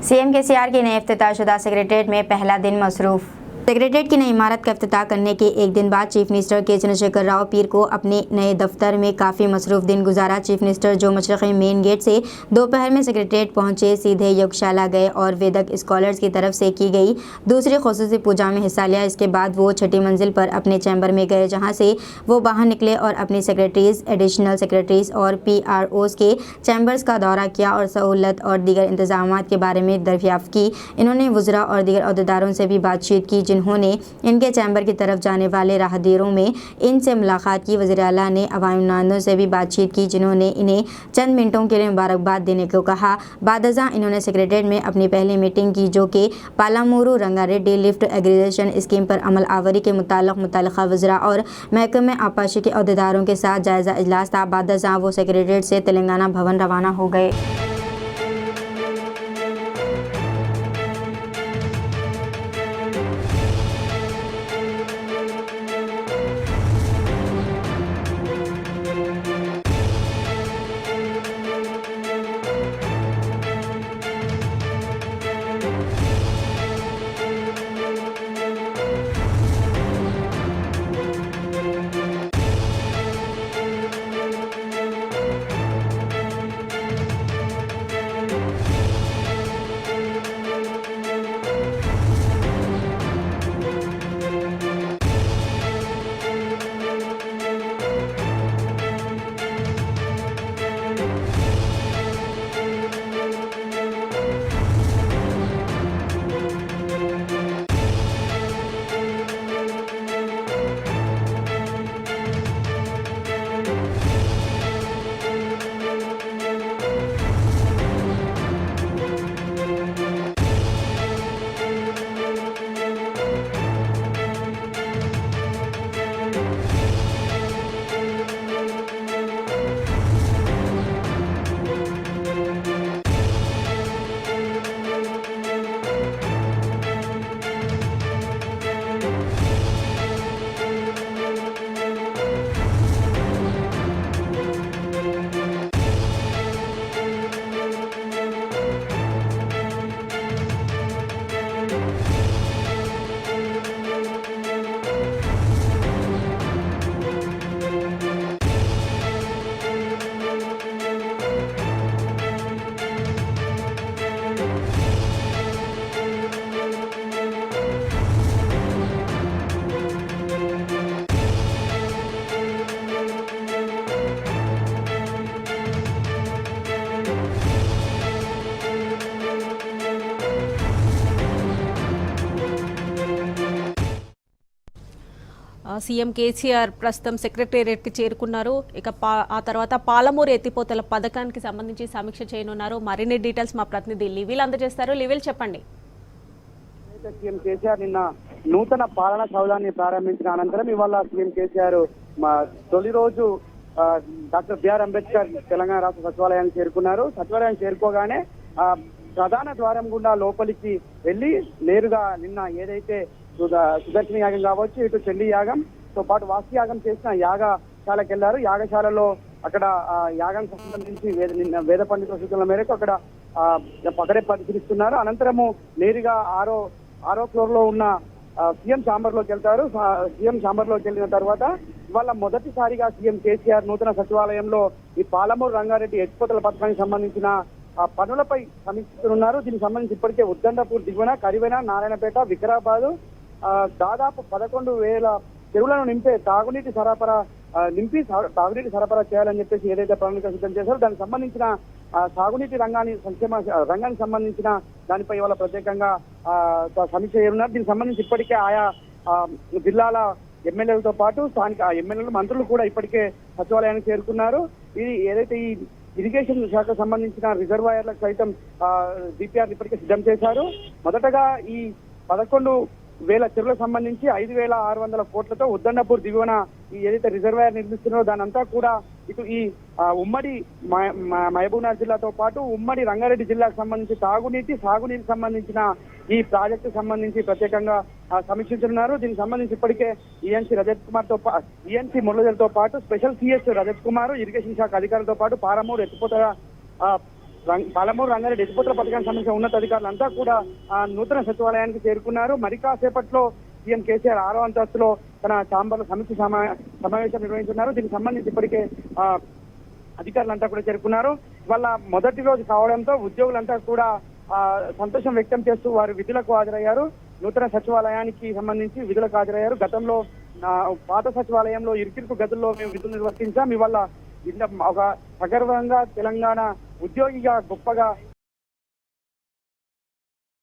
CM KCR के नए इफ्तिताहशुदा secretariat में पहला दिन मसरूफ। सेक्रेटेरिएट की नई इमारत का इफ्तिताह करने के एक दिन बाद चीफ मिनिस्टर के चंद्रशेखर राव पीर को अपने नए दफ्तर में काफ़ी मसरूफ दिन गुजारा। चीफ मिनिस्टर जो मशरक़ी मेन गेट से दोपहर में सेक्रेटेरिएट पहुंचे, सीधे योगशाला गए और वेदक स्कॉलर्स की तरफ से की गई दूसरी खुसूसी पूजा में हिस्सा लिया। इसके बाद वो छठी मंजिल पर अपने चैम्बर में गए, जहाँ से वो बाहर निकले और अपनी सेक्रेटरीज, एडिशनल सेक्रेटरीज और PROs के चैम्बर्स का दौरा किया और सहूलत और दीगर इंतजाम के बारे में दरियाफ्त की। इन्होंने वज़रा और दीगर अहदेदारों से भी बातचीत की, जिन्होंने इनके चैम्बर की तरफ जाने वाले राहगीरों में इनसे मुलाकात की। वज़ीर आला ने अवाम नुमाइंदों से भी बातचीत की, जिन्होंने इन्हें चंद मिनटों के लिए मुबारकबाद देने को कहा। बादअज़ां इन्होंने सेक्रेटेरिएट में अपनी पहली मीटिंग की, जो कि पालामुरू रंगारेड्डी लिफ्ट एग्रीगेशन स्कीम पर अमल आवरी के मुताल्लिक़ वज़रा और महकमे आबपाशी के अहदेदारों के साथ जायज़ा इजलास था। बादअज़ां वो सेक्रेटेरिएट से तेलंगाना भवन रवाना हो गए। సీఎం కేసీఆర్ ప్రస్తుతం సెక్రటేరియట్కి చేరుకున్నారు. ఇక ఆ తర్వాత పాలమూరు ఎత్తిపోతల పథకానికి సంబంధించి సమీక్ష చేయనున్నారు. మరిన్ని డీటెయిల్స్ మా ప్రతినిధి లివిల్ అందజేస్తారు. లివిల్ చెప్పండి. సీఎం కేసీఆర్ నిన్న నూతన పాలనా సౌధాన్ని ప్రారంభించిన అనంతరం ఇవాళ సీఎం కేసీఆర్ తొలి రోజు డాక్టర్ బిఆర్ అంబేద్కర్ తెలంగాణ రాష్ట్ర సచివాలయానికి చేరుకున్నారు. సచివాలయానికి చేరుకోగానే ప్రధాన ద్వారం గుండా లోపలికి వెళ్లి నేరుగా నిన్న ఏదైతే సుదర్శన యాగం కావచ్చు, ఇటు చండీ యాగంతో పాటు వాస్తు యాగం చేసిన యాగశాలకు వెళ్లారు. యాగశాలలో అక్కడ యాగం సంబంధించి వేద పండితుల సూచనల మేరకు అక్కడ పకడే పరిశీలిస్తున్నారు. అనంతరము నేరుగా ఆరో ఫ్లోర్ లో ఉన్న సీఎం ఛాంబర్ లోకి వెళ్తారు. సీఎం ఛాంబర్ లోకి వెళ్ళిన తర్వాత ఇవాళ మొదటిసారిగా సీఎం కేసీఆర్ నూతన సచివాలయంలో ఈ పాలమూరు రంగారెడ్డి ఎత్తిపోతల పథకానికి సంబంధించిన పనులపై సమీక్షిస్తున్నారు. దీనికి సంబంధించి ఇప్పటికే ఉద్దండపూర్ దిగువన, కరివెన, నారాయణపేట, వికారాబాద్ దాదాపు 11,000 చెరువులను నింపే తాగునీటి సరఫరా చేయాలని చెప్పేసి ఏదైతే ప్రణాళిక సిద్ధం చేశారో దానికి సంబంధించిన సాగునీటి రంగానికి సంబంధించిన దానిపై ఇవాళ ప్రత్యేకంగా సమీక్ష చేయనున్నారు. దీనికి సంబంధించి ఇప్పటికే ఆయా జిల్లాల ఎమ్మెల్యేలతో పాటు స్థానిక ఎమ్మెల్యేలు, మంత్రులు కూడా ఇప్పటికే సచివాలయానికి చేరుకున్నారు. ఇది ఏదైతే ఈ ఇరిగేషన్ శాఖకు సంబంధించిన రిజర్వాయర్లకు సైతం DPR ఇప్పటికే సిద్ధం చేశారు. మొదటగా ఈ 11,000 చెరువులకు సంబంధించి 5,600 కోట్లతో ఉద్దండపూర్ దిగువన ఈ ఏదైతే రిజర్వాయర్ నిర్మిస్తున్నారో దానంతా కూడా ఇటు ఈ ఉమ్మడి మహబూబ్నగర్ జిల్లాతో పాటు ఉమ్మడి రంగారెడ్డి జిల్లాకు సంబంధించి సాగునీటికి సంబంధించిన ఈ ప్రాజెక్టు సంబంధించి ప్రత్యేకంగా సమీక్షించనున్నారు. దీనికి సంబంధించి ఇప్పటికే ఈఎన్సీ మురళీధర్తో పాటు special CS Rajat Kumar, irrigation శాఖ అధికారులతో పాటు పాలమూరు ఎత్తిపోతల పాలమూరు రంగారెడ్డి ఎత్తిపోతల పథకానికి సంబంధించిన ఉన్నతాధికారులంతా కూడా నూతన సచివాలయానికి చేరుకున్నారు. మరి కాసేపట్లో సీఎం కేసీఆర్ 6వ అంతస్తులో తన ఛాంబర్లో సమావేశం నిర్వహించున్నారు. దీనికి సంబంధించి ఇప్పటికే అధికారులంతా కూడా చేరుకున్నారు. వాళ్ళ మొదటి రోజు కావడంతో ఉద్యోగులంతా కూడా సంతోషం వ్యక్తం చేస్తూ వారు విధులకు హాజరయ్యారు. నూతన సచివాలయానికి సంబంధించి విధులకు హాజరయ్యారు. గతంలో పాత సచివాలయంలో ఇరుకిరుకు గదుల్లో మేము విధులు నిర్వర్తించాం. ఇవాళ ఒక సగర్వంగా తెలంగాణ ఉద్యోగిగా గొప్పగా